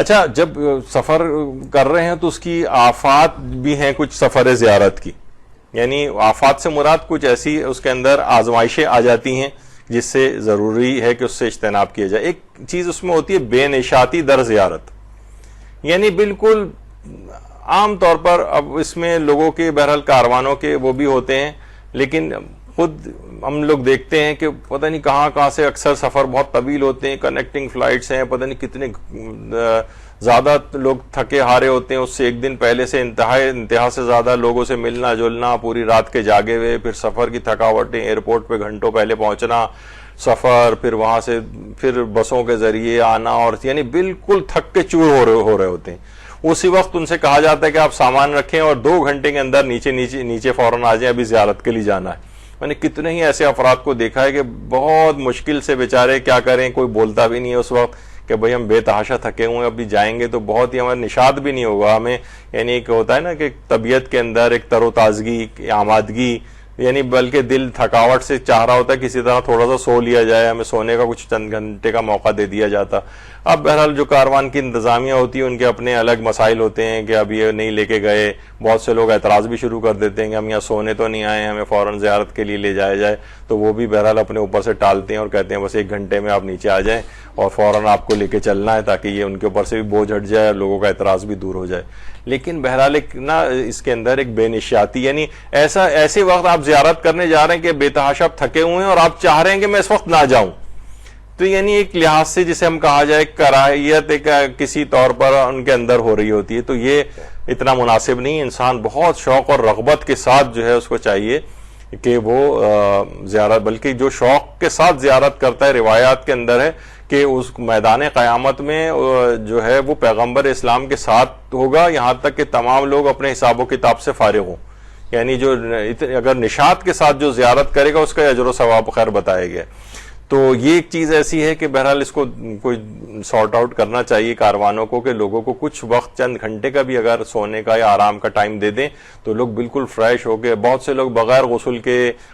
اچھا، جب سفر کر رہے ہیں تو اس کی آفات بھی ہیں کچھ سفر زیارت کی، یعنی آفات سے مراد کچھ ایسی اس کے اندر آزمائشیں آ جاتی ہیں جس سے ضروری ہے کہ اس سے اجتناب کیا جائے. ایک چیز اس میں ہوتی ہے بے نشاطی در زیارت، یعنی بالکل عام طور پر اب اس میں لوگوں کے بہرحال کاروانوں کے وہ بھی ہوتے ہیں، لیکن خود ہم لوگ دیکھتے ہیں کہ پتہ نہیں کہاں سے اکثر سفر بہت طویل ہوتے ہیں، کنیکٹنگ فلائٹس ہیں، پتہ نہیں کتنے زیادہ لوگ تھکے ہارے ہوتے ہیں، اس سے ایک دن پہلے سے انتہا سے زیادہ لوگوں سے ملنا جلنا، پوری رات کے جاگے ہوئے، پھر سفر کی تھکاوٹیں، ایئرپورٹ پہ گھنٹوں پہلے پہنچنا، سفر، پھر وہاں سے پھر بسوں کے ذریعے آنا، اور یعنی بالکل تھک کے چور ہو رہے ہوتے ہیں. اسی وقت ان سے کہا جاتا ہے کہ آپ سامان رکھیں اور 2 گھنٹے کے اندر نیچے فوراً آ جائیں، ابھی زیارت کے لیے جانا ہے. میں نے کتنے ہی ایسے افراد کو دیکھا ہے کہ بہت مشکل سے بیچارے کیا کریں، کوئی بولتا بھی نہیں ہے اس وقت کہ بھئی ہم بے تحاشا تھکے ہوئے ابھی جائیں گے تو بہت ہی ہمارا نشاط بھی نہیں ہوگا ہمیں، یعنی ایک ہوتا ہے نا کہ طبیعت کے اندر ایک تر و تازگی، آمادگی، یعنی بلکہ دل تھکاوٹ سے چاہ رہا ہوتا ہے کسی طرح تھوڑا سا سو لیا جائے، ہمیں سونے کا کچھ چند گھنٹے کا موقع دے دیا جاتا. اب بہرحال جو کاروان کی انتظامیہ ہوتی ہے ان کے اپنے الگ مسائل ہوتے ہیں کہ اب یہ نہیں لے کے گئے. بہت سے لوگ اعتراض بھی شروع کر دیتے ہیں کہ ہم یہاں سونے تو نہیں آئے، ہمیں فوراً زیارت کے لیے لے جایا جائے، تو وہ بھی بہرحال اپنے اوپر سے ٹالتے ہیں اور کہتے ہیں بس 1 گھنٹے میں آپ نیچے آ جائیں اور فوراً آپ کو لے کے چلنا ہے تاکہ یہ ان کے اوپر سے بھی بوجھ ہٹ جائے اور لوگوں کا اعتراض بھی دور ہو جائے. لیکن بہرحال ایک نا اس کے اندر ایک بے نشاطی، یعنی ایسے وقت آپ زیارت کرنے جا رہے ہیں کہ بے تحاشا آپ تھکے ہوئے ہیں اور آپ چاہ رہے ہیں کہ میں اس وقت نہ جاؤں، تو یعنی ایک لحاظ سے جسے ہم کہا جائے کراہیت ایک کسی طور پر ان کے اندر ہو رہی ہوتی ہے، تو یہ اتنا مناسب نہیں. انسان بہت شوق اور رغبت کے ساتھ جو ہے اس کو چاہیے کہ وہ زیارت، بلکہ جو شوق کے ساتھ زیارت کرتا ہے روایات کے اندر ہے کہ اس میدان قیامت میں جو ہے وہ پیغمبر اسلام کے ساتھ ہوگا، یہاں تک کہ تمام لوگ اپنے حساب و کتاب سے فارغ ہوں. یعنی جو اگر نشاط کے ساتھ جو زیارت کرے گا اس کا اجر و ثواب خیر بتایا گیا. تو یہ ایک چیز ایسی ہے کہ بہرحال اس کو کوئی سارٹ آؤٹ کرنا چاہیے کاروانوں کو کہ لوگوں کو کچھ وقت چند گھنٹے کا بھی اگر سونے کا یا آرام کا ٹائم دے دیں تو لوگ بالکل فریش ہو کے. بہت سے لوگ بغیر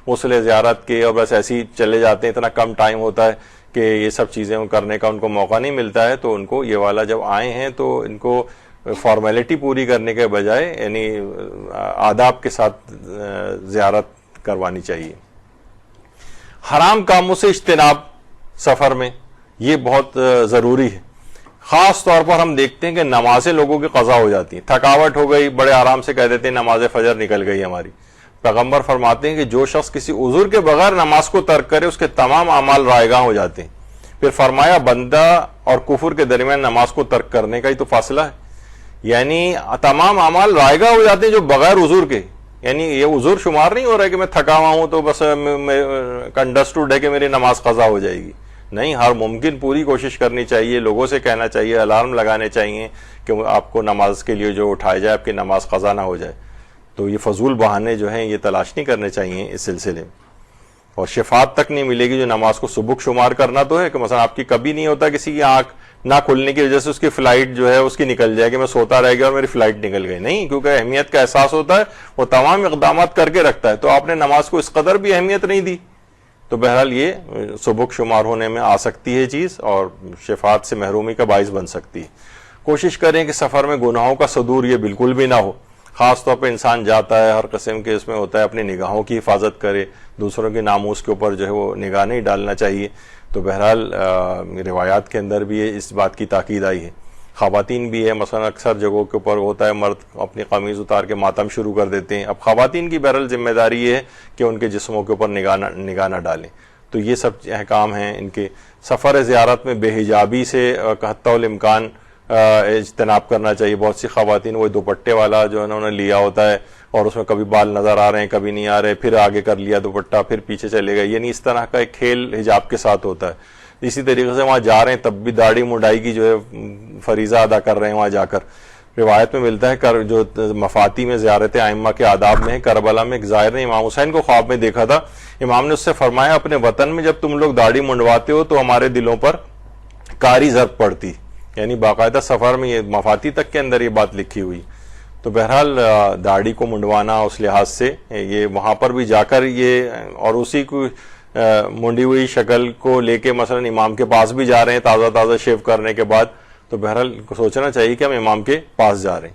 غسل زیارت کے اور بس ایسے ہی چلے جاتے ہیں، اتنا کم ٹائم ہوتا ہے کہ یہ سب چیزیں کرنے کا ان کو موقع نہیں ملتا ہے. تو ان کو یہ والا جب آئے ہیں تو ان کو فارمیلٹی پوری کرنے کے بجائے یعنی آداب کے ساتھ زیارت کروانی چاہیے. حرام کاموں سے اجتناب سفر میں یہ بہت ضروری ہے. خاص طور پر ہم دیکھتے ہیں کہ نمازیں لوگوں کی قضا ہو جاتی ہیں، تھکاوٹ ہو گئی، بڑے آرام سے کہہ دیتے ہیں نماز فجر نکل گئی ہماری. پیغمبر فرماتے ہیں کہ جو شخص کسی عذر کے بغیر نماز کو ترک کرے اس کے تمام اعمال رائگاں ہو جاتے ہیں. پھر فرمایا بندہ اور کفر کے درمیان نماز کو ترک کرنے کا ہی تو فاصلہ ہے، یعنی تمام اعمال رائگاں ہو جاتے ہیں جو بغیر عذر کے. یعنی یہ عذر شمار نہیں ہو رہا ہے کہ میں تھکا ہوا ہوں تو بس انڈرسٹوڈ ہے کہ میری نماز قضا ہو جائے گی. نہیں، ہر ممکن پوری کوشش کرنی چاہیے، لوگوں سے کہنا چاہیے، الارم لگانے چاہیے کہ آپ کو نماز کے لیے جو اٹھایا جائے، آپ کی نماز قضا نہ ہو جائے. تو یہ فضول بہانے جو ہیں یہ تلاش نہیں کرنے چاہیے اس سلسلے میں. اور شفاعت تک نہیں ملے گی جو نماز کو سبک شمار کرنا تو ہے کہ مثلا آپ کی کبھی نہیں ہوتا کسی کی آنکھ نہ کھلنے کی وجہ سے اس کی فلائٹ جو ہے اس کی نکل جائے کہ میں سوتا رہ گیا اور میری فلائٹ نکل گئی. نہیں، کیونکہ اہمیت کا احساس ہوتا ہے، وہ تمام اقدامات کر کے رکھتا ہے. تو آپ نے نماز کو اس قدر بھی اہمیت نہیں دی تو بہرحال یہ سبک شمار ہونے میں آ سکتی ہے چیز اور شفاعت سے محرومی کا باعث بن سکتی ہے. کوشش کریں کہ سفر میں گناہوں کا صدور یہ بالکل بھی نہ ہو. خاص طور پہ انسان جاتا ہے ہر قسم کے اس میں ہوتا ہے، اپنی نگاہوں کی حفاظت کرے، دوسروں کے ناموس کے اوپر جو ہے وہ نگاہ نہیں ڈالنا چاہیے. تو بہرحال روایات کے اندر بھی اس بات کی تاکید آئی ہے. خواتین بھی ہے، مثلا اکثر جگہوں کے اوپر ہوتا ہے مرد اپنی قمیض اتار کے ماتم شروع کر دیتے ہیں. اب خواتین کی بہرحال ذمہ داری یہ ہے کہ ان کے جسموں کے اوپر نگاہ نہ ڈالیں. تو یہ سب احکام ہیں ان کے. سفر زیارت میں بے حجابی سے حتی الامکان اجتناب کرنا چاہیے. بہت سی خواتین وہ دوپٹے والا جو انہوں نے لیا ہوتا ہے اور اس میں کبھی بال نظر آ رہے ہیں کبھی نہیں آ رہے، پھر آگے کر لیا دوپٹہ پھر پیچھے چلے گئے، یعنی اس طرح کا ایک کھیل حجاب کے ساتھ ہوتا ہے. اسی طریقے سے وہاں جا رہے ہیں تب بھی داڑھی مڈائی کی جو ہے فریضہ ادا کر رہے ہیں وہاں جا کر. روایت میں ملتا ہے جو مفاتی میں زیارت ائمہ کے آداب میں ہے، کربلا میں ایک زائر نے امام حسین کو خواب میں دیکھا تھا. امام نے اس سے فرمایا اپنے وطن میں جب تم لوگ داڑھی منڈواتے ہو تو ہمارے دلوں پر کاری ضرب پڑتی، یعنی باقاعدہ سفر میں یہ مفاتی تک کے اندر یہ بات لکھی ہوئی. تو بہرحال داڑھی کو منڈوانا اس لحاظ سے یہ وہاں پر بھی جا کر یہ اور اسی کو منڈی ہوئی شکل کو لے کے مثلا امام کے پاس بھی جا رہے ہیں تازہ شیو کرنے کے بعد تو بہرحال سوچنا چاہیے کہ ہم امام کے پاس جا رہے ہیں.